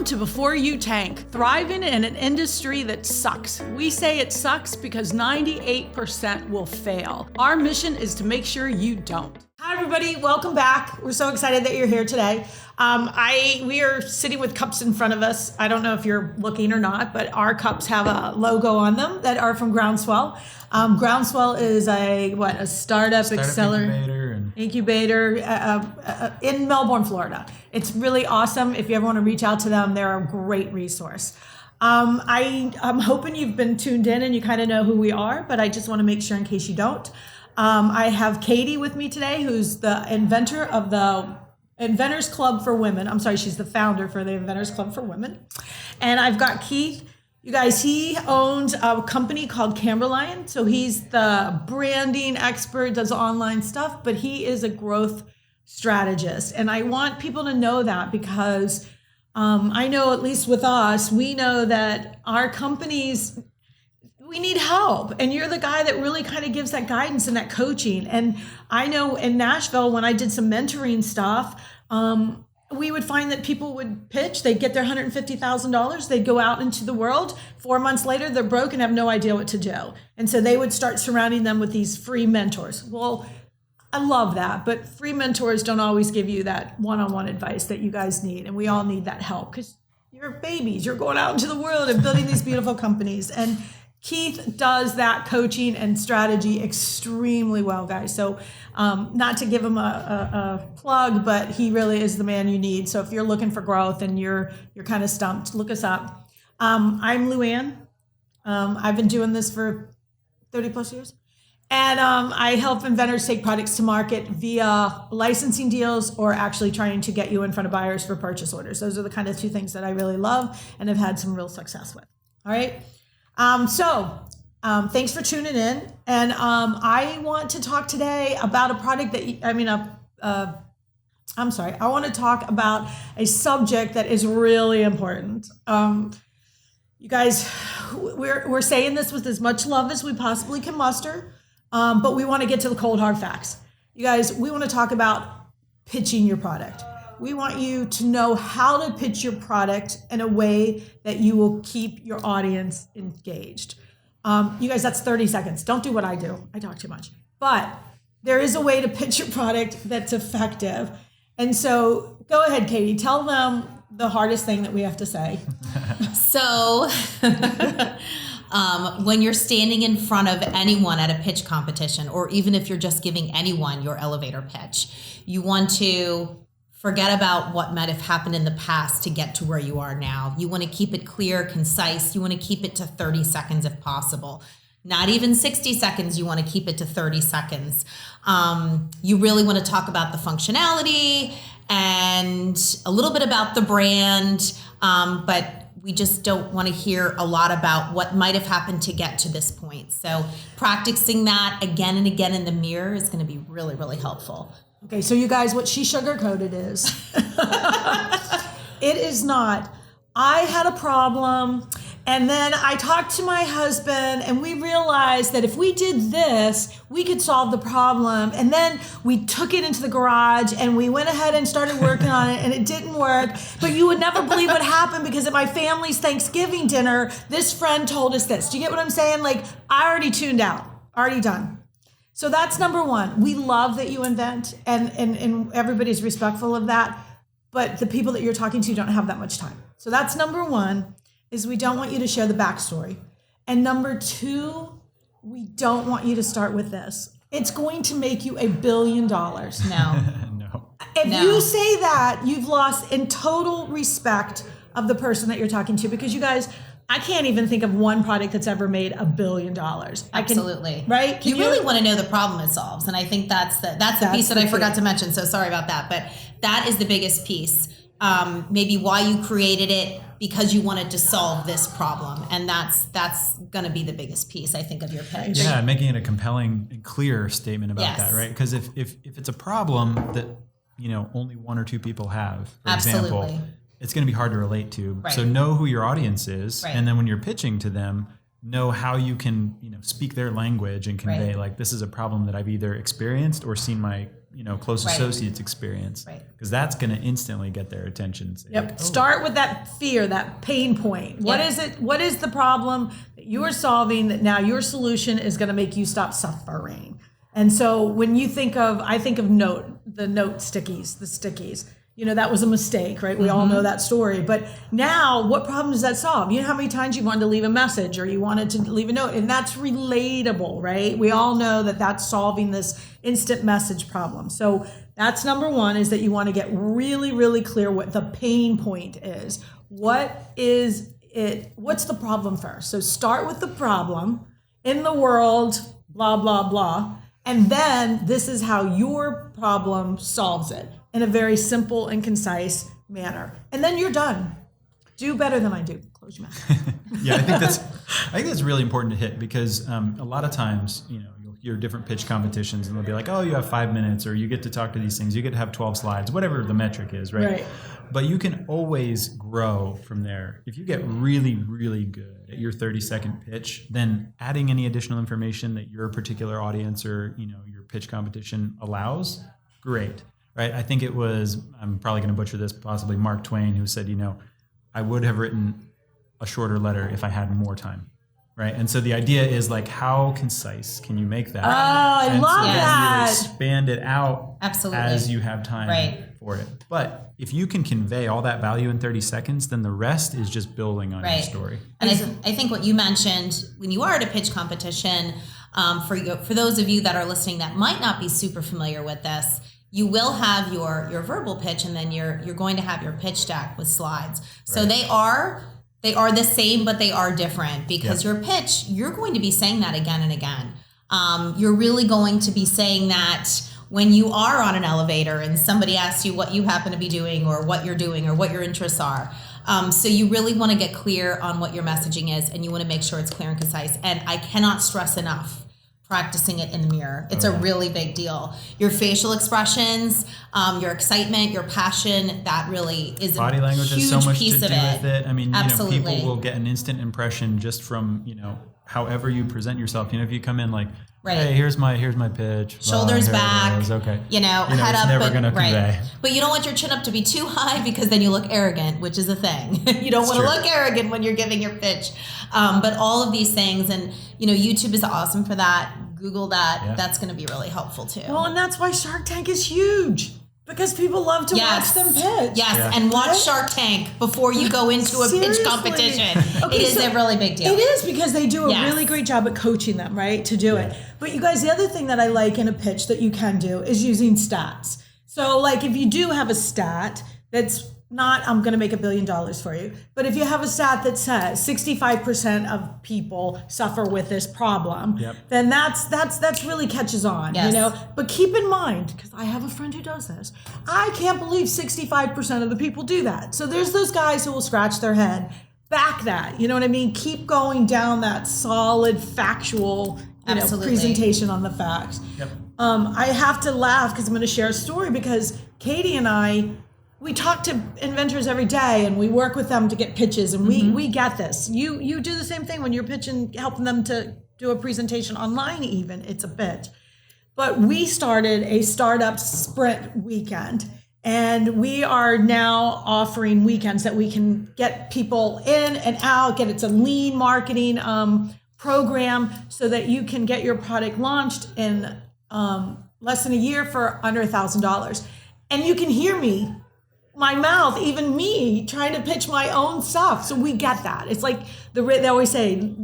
to Before You Tank, thriving in an industry that sucks. We say it sucks because 98% will fail. Our mission is to make sure you don't. Hi everybody, welcome back. We're so excited that you're here today. We are sitting with cups in front of us. I don't know if you're looking or not, but our cups have a logo on them that are from Groundswell. Groundswell is a startup incubator in Melbourne, Florida. It's really awesome. If you ever want to reach out to them, they're a great resource. I'm hoping you've been tuned in and you kind of know who we are, but I just want to make sure in case you don't. I have Katie with me today, who's the inventor of the Inventors Club for Women. I'm sorry, she's the founder for the Inventors Club for Women. And I've got Keith. You guys, he owns a company called Camberlion. So he's the branding expert, does online stuff, but he is a growth strategist. And I want people to know that because I know, at least with us, we know that our companies, we need help. And you're the guy that really kind of gives that guidance and that coaching. And I know in Nashville, when I did some mentoring stuff, we would find that people would pitch, they'd get their $150,000, they'd go out into the world. 4 months later, they're broke and have no idea what to do. And so they would start surrounding them with these free mentors. Well, I love that, but free mentors don't always give you that one-on-one advice that you guys need. And we all need that help because you're babies, you're going out into the world and building these beautiful companies. And Keith does that coaching and strategy extremely well, guys. So not to give him a plug, but he really is the man you need. So if you're looking for growth and you're kind of stumped, look us up. I'm Luann. I've been doing this for 30 plus years. And I help inventors take products to market via licensing deals or actually trying to get you in front of buyers for purchase orders. Those are the kind of two things that I really love and have had some real success with. All right. Thanks for tuning in. And I want to talk today about a product that, I want to talk about a subject that is really important. You guys, we're saying this with as much love as we possibly can muster, but we want to get to the cold hard facts. You guys, we want to talk about pitching your product. We want you to know how to pitch your product in a way that you will keep your audience engaged. You guys, that's 30 seconds. Don't do what I do. I talk too much. But there is a way to pitch your product that's effective. And so go ahead, Katie, tell them the hardest thing that we have to say. So when you're standing in front of anyone at a pitch competition, or even if you're just giving anyone your elevator pitch, you want to forget about what might have happened in the past to get to where you are now. You want to keep it clear, concise. You want to keep it to 30 seconds if possible. Not even 60 seconds. You want to keep it to 30 seconds. You really want to talk about the functionality and a little bit about the brand, but we just don't want to hear a lot about what might have happened to get to this point. So practicing that again and again in the mirror is going to be really, really helpful. Okay, so you guys, what she sugarcoated is, it is not. I had a problem, and then I talked to my husband, and we realized that if we did this, we could solve the problem. And then we took it into the garage, and we went ahead and started working on it, and it didn't work. But you would never believe what happened because at my family's Thanksgiving dinner, this friend told us this. Do you get what I'm saying? Like, I already tuned out, already done. So that's number one. We love that you invent and everybody's respectful of that, but the people that you're talking to don't have that much time. So that's number one, is we don't want you to share the backstory. And number two, we don't want you to start with this. It's going to make you $1 billion. No. No. If you say that, you've lost in total respect of the person that you're talking to, because you guys, I can't even think of one product that's ever made $1 billion. Absolutely. Right? You really want to know the problem it solves. And I think that's the piece that I forgot to mention. So sorry about that. But that is the biggest piece. Maybe why you created it, because you wanted to solve this problem. And that's going to be the biggest piece, I think, of your pitch. Yeah, making it a compelling and clear statement about that, right? Because if it's a problem that, only one or two people have, for example, it's going to be hard to relate to. Right. So know who your audience is. Right. And then when you're pitching to them, know how you can, speak their language and convey like, this is a problem that I've either experienced or seen my, close associates experience. Right. Because that's going to instantly get their attention. Say, Yep. Start with that fear, that pain point. What is it? What is the problem that you are solving that now your solution is going to make you stop suffering? And so when you I think of the note stickies, the stickies. That was a mistake, right? We all know that story. But now, what problem does that solve? You know how many times you wanted to leave a message or you wanted to leave a note? And that's relatable, right? We all know that that's solving this instant message problem. So that's number one, is that you want to get really, really clear what the pain point is. What is it? What's the problem first? So start with the problem in the world, blah, blah, blah. And then this is how your problem solves it in a very simple and concise manner. And then you're done. Do better than I do. Close your mouth. Yeah, I think that's really important to hit, because a lot of times, you'll hear different pitch competitions and they'll be like, oh, you have 5 minutes, or you get to talk to these things, you get to have 12 slides, whatever the metric is, right? But you can always grow from there. If you get really, really good at your 30-second pitch, then adding any additional information that your particular audience or your pitch competition allows, great. Right? I think it was, I'm probably going to butcher this, possibly Mark Twain, who said, I would have written a shorter letter if I had more time. Right? And so the idea is like, how concise can you make that? Oh, I love that. You expand it out as you have time for it. But if you can convey all that value in 30 seconds, then the rest is just building on your story. And I think what you mentioned, when you are at a pitch competition, for those of you that are listening that might not be super familiar with this, you will have your verbal pitch, and then you're going to have your pitch deck with slides. So they are the same, but they are different, because your pitch, you're going to be saying that again and again. You're really going to be saying that when you are on an elevator and somebody asks you what you happen to be doing or what you're doing or what your interests are. So you really want to get clear on what your messaging is, and you want to make sure it's clear and concise. And I cannot stress enough, practicing it in the mirror. It's a really big deal. Your facial expressions, your excitement, your passion, that really is body language huge has so much piece to do of it. with it. I mean, Absolutely. People will get an instant impression just from, however you present yourself. If you come in like, hey, here's my pitch. Shoulders back. Okay. Head it's up. Never gonna convey. But you don't want your chin up to be too high, because then you look arrogant, which is a thing. You don't want to look arrogant when you're giving your pitch. But all of these things, and YouTube is awesome for that. Google that. Yeah. That's going to be really helpful too. Well, and that's why Shark Tank is huge. Because people love to watch them pitch. Yes, and watch Shark Tank before you go into a pitch competition. Okay, it is a really big deal. It is, because they do a really great job at coaching them, right, to do it. But you guys, the other thing that I like in a pitch that you can do is using stats. So like if you do have a stat that's not, I'm going to make $1 billion for you, but if you have a stat that says 65% of people suffer with this problem, then that's really catches on, But keep in mind, because I have a friend who does this, I can't believe 65% of the people do that. So there's those guys who will scratch their head, back that, you know what I mean? Keep going down that solid, factual, presentation on the facts. I have to laugh because I'm going to share a story, because Katie and I, we talk to inventors every day, and we work with them to get pitches, and we get this. You do the same thing when you're pitching, helping them to do a presentation online even. It's a pitch. But we started a startup sprint weekend, and we are now offering weekends that we can get people in and out, it's a lean marketing program, so that you can get your product launched in less than a year for under $1,000. And you can hear me, my mouth, even me trying to pitch my own stuff. So we get that. It's like they always say,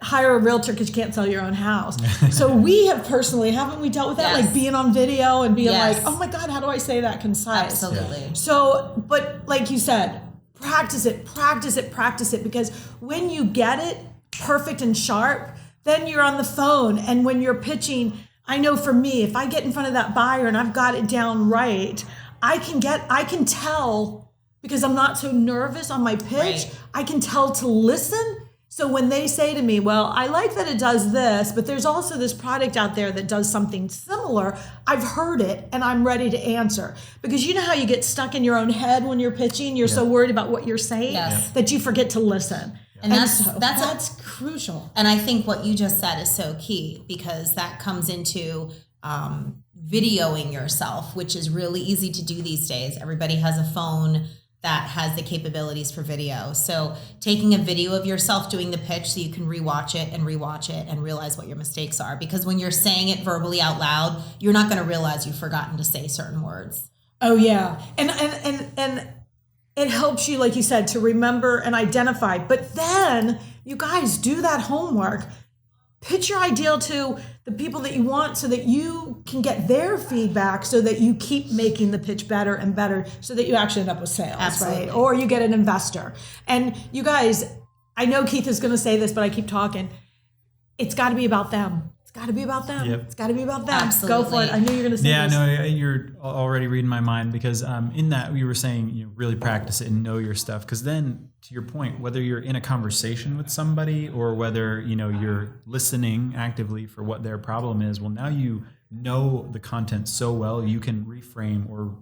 hire a realtor because you can't sell your own house. So we have personally, haven't we dealt with that? Like being on video and being like, oh my God, how do I say that concise? Absolutely. So, but like you said, practice it, because when you get it perfect and sharp, then you're on the phone. And when you're pitching, I know for me, if I get in front of that buyer and I've got it down right, I can tell, because I'm not so nervous on my pitch, I can tell to listen. So when they say to me, well, I like that it does this, but there's also this product out there that does something similar, I've heard it and I'm ready to answer. Because you know how you get stuck in your own head when you're pitching? You're so worried about what you're saying that you forget to listen. And that's crucial. And I think what you just said is so key, because that comes into videoing yourself, which is really easy to do these days. Everybody has a phone that has the capabilities for video. So taking a video of yourself doing the pitch so you can rewatch it and realize what your mistakes are. Because when you're saying it verbally out loud, you're not going to realize you've forgotten to say certain words. Oh yeah. And it helps you, like you said, to remember and identify. But then you guys do that homework. Pitch your ideal to the people that you want so that you can get their feedback so that you keep making the pitch better and better so that you actually end up with sales, Absolutely. right? Or you get an investor. And you guys, I know Keith is going to say this, but I keep talking. It's got to be about them. It's got to be about them. Yep. It's got to be about them. Absolutely. Go for it. I knew you were going to say this. Yeah, no, you're already reading my mind because in that we were saying, really practice it and know your stuff. Because then, to your point, whether you're in a conversation with somebody or whether you're listening actively for what their problem is, well, now you know the content so well you can reframe or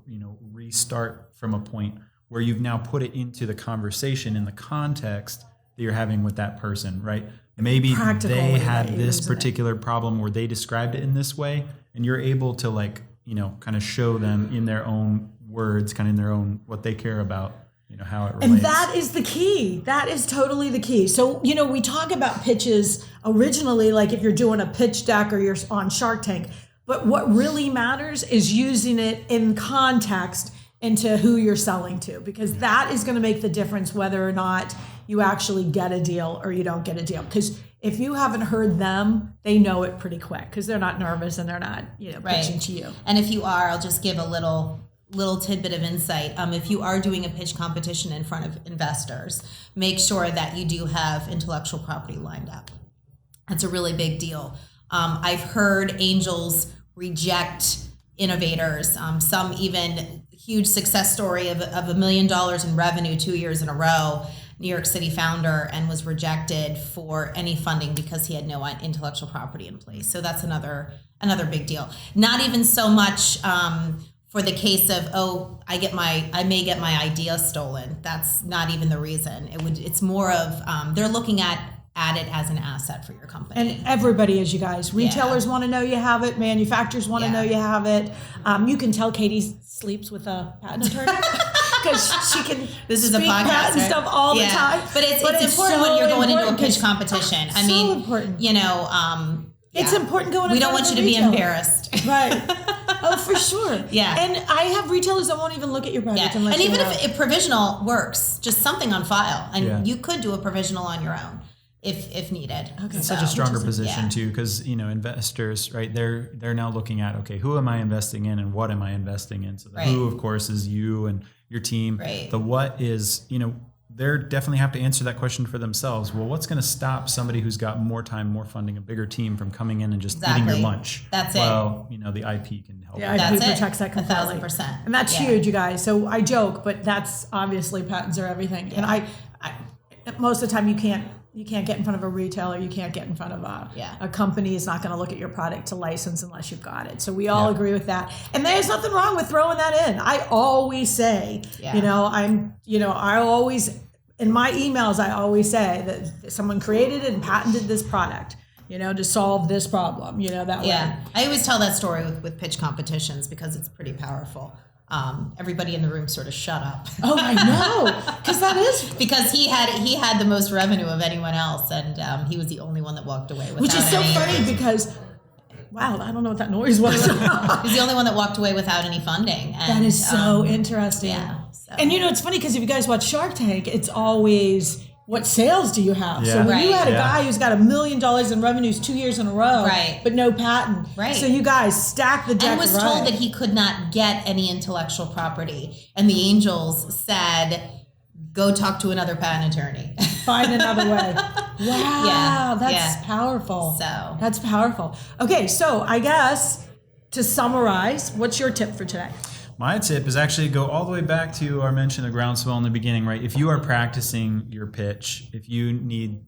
restart from a point where you've now put it into the conversation in the context that you're having with that person, right? Maybe they had this particular problem where they described it in this way, and you're able to kind of show them in their own words, kind of in their own, what they care about, how it relates. And that is the key. That is totally the key. So, we talk about pitches originally, like if you're doing a pitch deck or you're on Shark Tank, but what really matters is using it in context into who you're selling to, because that is going to make the difference whether or not you actually get a deal or you don't get a deal. Because if you haven't heard them, they know it pretty quick because they're not nervous and they're not, pitching to you. And if you are, I'll just give a little tidbit of insight. If you are doing a pitch competition in front of investors, make sure that you do have intellectual property lined up. That's a really big deal. I've heard angels reject innovators, some even huge success story of $1 million in revenue 2 years in a row, New York City founder, and was rejected for any funding because he had no intellectual property in place. So that's another big deal. Not even so much for the case of, I may get my idea stolen. That's not even the reason. It's more of they're looking at it as an asset for your company. And everybody is, you guys. Retailers want to know you have it. Manufacturers want to know you have it. You can tell Katie sleeps with a patent attorney because she can this is a speak podcast, patent right? stuff all the time. But it's important so when you're going into a pitch competition. I mean, important. It's important going. We don't want you to be embarrassed, right? Oh, for sure. Yeah. And I have retailers that won't even look at your product unless. And even if provisional works, just something on file, and you could do a provisional on your own if needed. Okay. It's such a stronger position too, because investors, right? They're now looking at, okay, who am I investing in and what am I investing in? So the who, of course, is you and your team. Right. The what is, they definitely have to answer that question for themselves. Well, what's going to stop somebody who's got more time, more funding, a bigger team from coming in and just eating your lunch? That's it. Well, the IP can help. Yeah, IP protects that completely. 1,000%. And that's huge, you guys. So I joke, but that's obviously patents are everything. And I most of the time you can't get in front of a retailer. You can't get in front of a company is not going to look at your product to license unless you've got it. So we all agree with that. And there's nothing wrong with throwing that in. I always say, I always, in my emails, I always say that someone created and patented this product, to solve this problem, that way. I always tell that story with pitch competitions because it's pretty powerful. Everybody in the room sort of shut up. Oh, I know, because that is because he had the most revenue of anyone else, and he was the only one that walked away with. Which is so funny because, wow, I don't know what that noise was. He's the only one that walked away without any funding. And, that is so interesting. Yeah, so. And it's funny because if you guys watch Shark Tank, it's always, what sales do you have? Yeah. So when you had a guy who's got $1 million in revenues 2 years in a row, but no patent. Right. So you guys stack the deck. And was told that he could not get any intellectual property. And the angels said, go talk to another patent attorney. Find another way. Wow, that's powerful. So that's powerful. Okay, so I guess to summarize, what's your tip for today? My tip is actually go all the way back to our mention of groundswell in the beginning, right? If you are practicing your pitch, if you need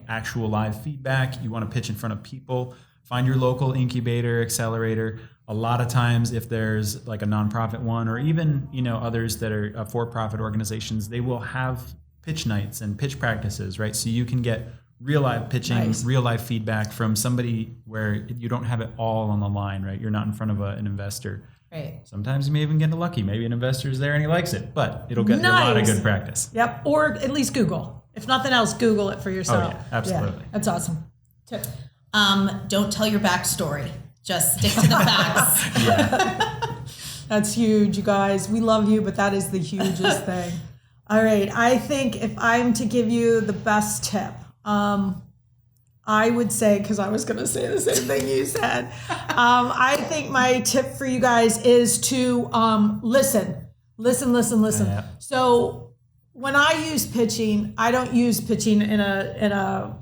actual live feedback, you want to pitch in front of people, find your local incubator, accelerator. A lot of times if there's a nonprofit one or even, others that are for-profit organizations, they will have pitch nights and pitch practices, right? So you can get real life pitching, Nice. real life feedback from somebody where you don't have it all on the line, right? You're not in front of an investor. Right. Sometimes you may even get lucky. Maybe an investor's there and he likes it, but it'll get you a lot of good practice. Yep. Or at least Google. If nothing else, Google it for yourself. Oh, yeah, absolutely. Yeah, that's awesome. Tip. Don't tell your backstory. Just stick to the facts. Yeah. That's huge, you guys. We love you, but that is the hugest thing. All right. I think if I'm to give you the best tip, I would say, because I was going to say the same thing you said, I think my tip for you guys is to listen. Yeah. So when I use pitching, I don't use pitching in a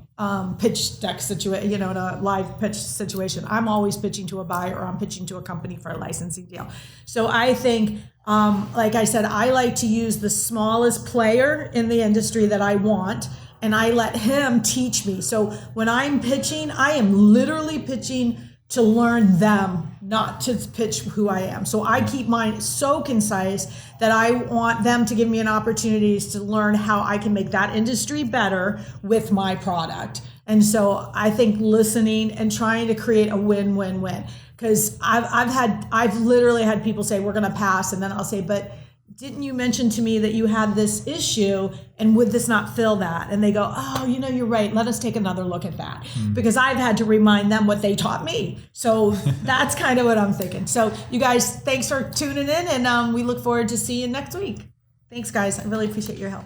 pitch deck situation, in a live pitch situation. I'm always pitching to a buyer, or I'm pitching to a company for a licensing deal. So I think, like I said, I like to use the smallest player in the industry that I want, and I let him teach me. So when I'm pitching, I am literally pitching to learn them, not to pitch who I am. So I keep mine so concise that I want them to give me an opportunity to learn how I can make that industry better with my product. And so I think listening and trying to create a win-win-win. Because I've literally had people say, we're gonna pass, and then I'll say, but didn't you mention to me that you had this issue, and would this not fill that? And they go, oh, you're right. Let us take another look at that. Because I've had to remind them what they taught me. So that's kind of what I'm thinking. So you guys, thanks for tuning in, and we look forward to seeing you next week. Thanks, guys. I really appreciate your help.